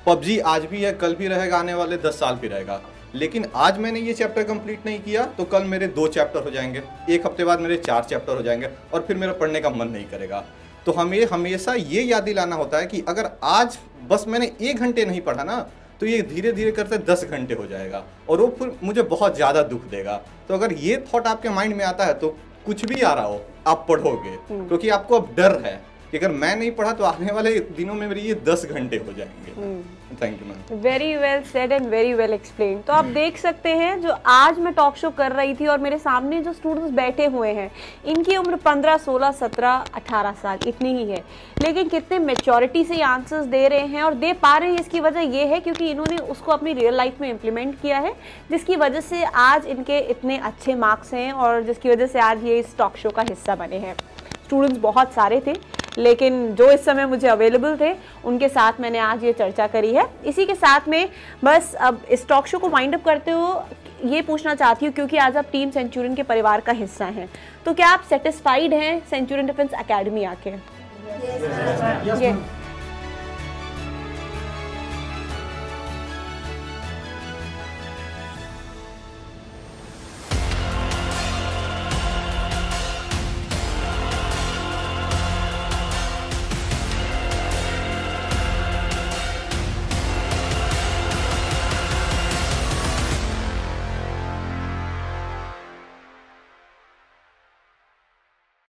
PUBG आज भी है, कल भी रहेगा, आने वाले 10 साल भी रहेगा, लेकिन आज मैंने ये चैप्टर कंप्लीट नहीं किया तो कल मेरे 2 चैप्टर हो जाएंगे, एक हफ्ते बाद मेरे 4 चैप्टर हो जाएंगे और फिर मेरा पढ़ने का मन नहीं करेगा। तो हमें हमेशा ये याद दिलाना होता है कि अगर आज बस मैंने 1 घंटे नहीं पढ़ा ना तो ये धीरे धीरे करते 10 घंटे हो जाएगा और वो फिर मुझे बहुत ज़्यादा दुख देगा। तो अगर ये थॉट आपके माइंड में आता है तो कुछ भी आ रहा हो आप पढ़ोगे, क्योंकि आपको अब डर है कि अगर मैं नहीं पढ़ा तो आने वाले दिनों में मेरे ये 10 घंटे हो जाएंगे। Thank you ma'am. Very well said and very well explain. तो आप देख सकते हैं जो आज मैं टॉक शो कर रही थी और मेरे सामने जो स्टूडेंट्स बैठे हुए हैं इनकी उम्र 15, 16, 17, 18 साल इतनी ही है, लेकिन कितने मैच्योरिटी से आंसर्स दे रहे हैं और दे पा रहे हैं। इसकी वजह ये है क्योंकि इन्होंने उसको अपनी रियल लाइफ में इम्प्लीमेंट किया है, जिसकी वजह से आज इनके इतने अच्छे मार्क्स हैं और जिसकी वजह से आज ये इस टॉक शो का हिस्सा बने हैं। स्टूडेंट्स बहुत सारे थे लेकिन जो इस समय मुझे अवेलेबल थे उनके साथ मैंने आज ये चर्चा करी है। इसी के साथ में बस अब इस टॉक शो को वाइंड अप करते हुए ये पूछना चाहती हूँ, क्योंकि आज आप टीम सेंचुरियन के परिवार का हिस्सा हैं, तो क्या आप सेटिस्फाइड हैं सेंचुरियन डिफेंस एकेडमी आके?